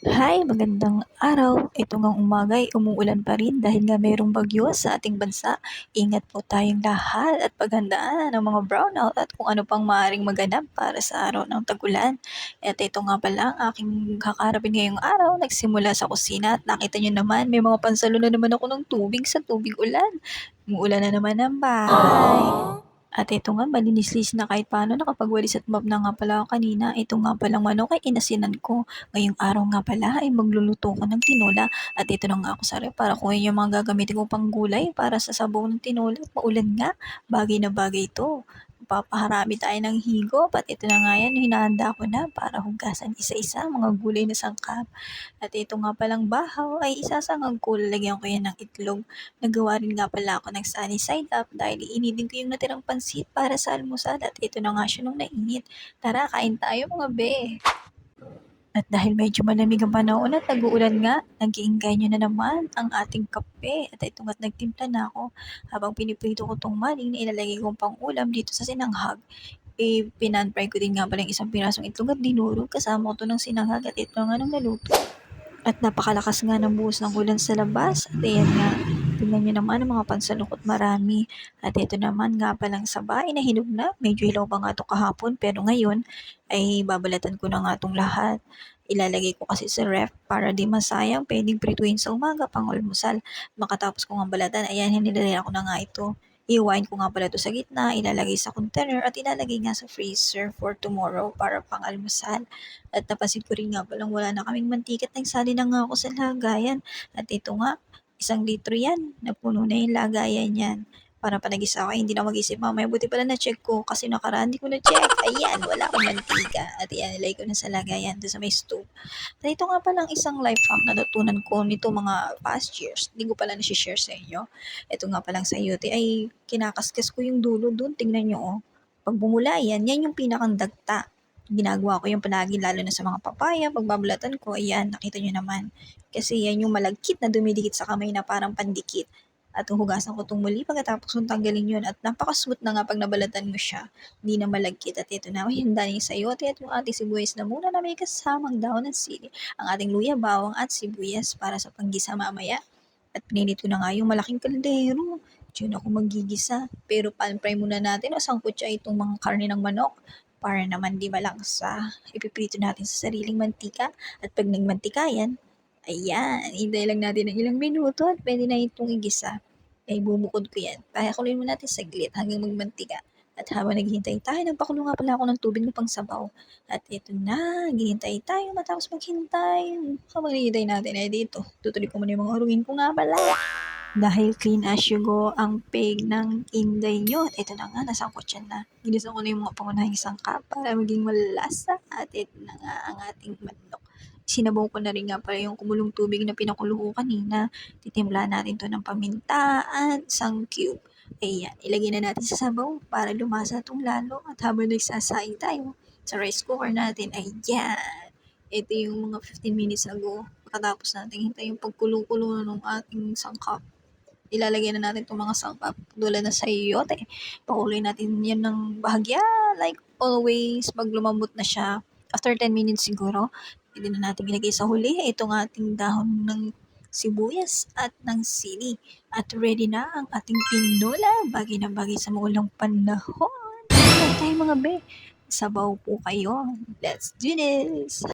Hi, magandang araw. Ito ngang umaga ay umuulan pa rin dahil nga mayroong bagyo sa ating bansa. Ingat po tayong lahat at paghandaan ang mga brownout at kung ano pang maaaring maganap para sa araw ng tag-ulan. At ito nga pala ang aking kakarapin ngayong araw. Nagsimula sa kusina at nakita nyo naman may mga pansalo na naman ako ng tubig sa tubig ulan. Umuulan na naman ang bahay. At ito nga, malinis-lis na kahit paano nakapagwalis at mop na nga pala ako kanina. Ito nga palang manok ay inasinan ko. Ngayong araw nga pala ay magluluto ko ng tinola. At ito na nga ako sa ref para kunin yung mga gagamitin ko pang gulay para sa sabaw ng tinola. At maulan nga, bagay na bagay ito. Papaharami tayo ng higop at ito na nga yan, hinahanda ko na para hugasan isa-isa mga gulay na sangkap. At ito nga palang bahaw ay isasangag ko, lalagyan ko yan ng itlog. Nagawa rin nga pala ako ng sunny side up dahil iinidin ko yung natirang pansit para sa almusal at ito na nga siya nung nainit. Tara, kain tayo mga be! At dahil medyo malamig ang panahon at nag-uulan nga, nag-iingay nyo na naman ang ating kape. At ito nga't nagtimpla na ako habang piniprito ko tong maling na ilalagay kong pang ulam dito sa sinanghag. Pinan-fry ko din nga pala yung isang pirasong itlog at dinurog kasama ko to ng sinanghag at ito nga nung naluto. At napakalakas nga ng buhos ng ulan sa labas. At ayan nga, tingnan nyo naman ang mga pansalukot marami. At ito naman nga palang saba, inahinog na. Medyo hilaw pa nga ito kahapon pero ngayon ay babalatan ko na nga itong lahat. Ilalagay ko kasi sa ref para di masayang, pwedeng prituin sa umaga pang almusal. Makatapos ko nga balatan, ayan, hinilagay ko na nga ito. Iwain ko nga pala ito sa gitna, ilalagay sa container at ilalagay nga sa freezer for tomorrow para pang almusal. At napansin ko rin nga palang wala na kaming mantika at nagsali na nga ako sa lagayan. At ito nga, 1 litro yan, napuno na yung lagayan yan. Para panagisa ako, hindi na mag-isip mamaya. Buti pala na-check ko kasi nakaraan di ko na-check. Ayan, wala akong mantika. At yan, ilagay ko na sa lagayan doon sa may stove. At ito nga palang isang life hack na natutunan ko nito mga past years. Hindi ko pala na-share sa inyo. Ito nga palang sayote ay kinakaskas ko yung dulo doon. Tingnan nyo oh. Pag bumula yan yung pinakang dagta. Ginagawa ko yung palagi lalo na sa mga papaya, pagbabalatan ko, ayan, nakita nyo naman. Kasi yan yung malagkit na dumidikit sa kamay na parang pandikit. At huhugasan ko itong muli pagkatapos kong tanggalin yun. At napakasmooth na nga pag nabalatan mo siya. Hindi na malagkit. At ito na, handa na yung sayote at yung ating sibuyas na muna na may kasamang daon ng sili. Ang ating luya, bawang at sibuyas para sa panggisa mamaya. At pininit ko na nga yung malaking kaldero. Diyan ako magigisa. Pero pan-fry muna natin o sangkutsa itong mga karne ng manok para naman di malangsa. Ipiprito natin sa sariling mantika at pag nagmantika yan, ayan, hintay lang natin ng ilang minuto at pwede na itong igisa. Ay bubukod ko yan. Pakuloyin mo natin saglit hanggang magmantika. At habang naghihintay tayo, nagpakulo nga pala ako ng tubig na pang sabaw. At ito na, naghihintay tayo matapos maghintay. Habang naghihintay natin, ay dito, tutuloy ko muna yung mga haluin ko nga pala. Dahil clean as you go ang peg ng Inday nyo. At ito na nga, nasangkot yan na. Ginisa ko na yung mga pangunahing sangkap para maging malasa. At ito na nga ang ating manok. Sinabaw ko na rin nga pala yung kumulong tubig na pinakulo ko kanina. Titimla natin to ng paminta at isang cube. Ayan, ilagay na natin sa sabaw para lumasa itong lalo. At habang nagsasaing tayo sa rice cooker natin, ayan. Ito yung mga 15 minutes ago. Pagkatapos natin hintay yung pagkulo-kulo ng ating sangkap, ilalagay na natin itong mga sangkap tulad ng sayote. Pakuloy natin yan ng bahagya like always pag lumambot na siya. After 10 minutes siguro, pwede na natin ilagay sa huli itong ating dahon ng sibuyas at ng sili. At ready na ang ating tinola. Bagay na bagay sa maulang panahon. Ayan tayo mga be. Sabaw po kayo. Let's do this!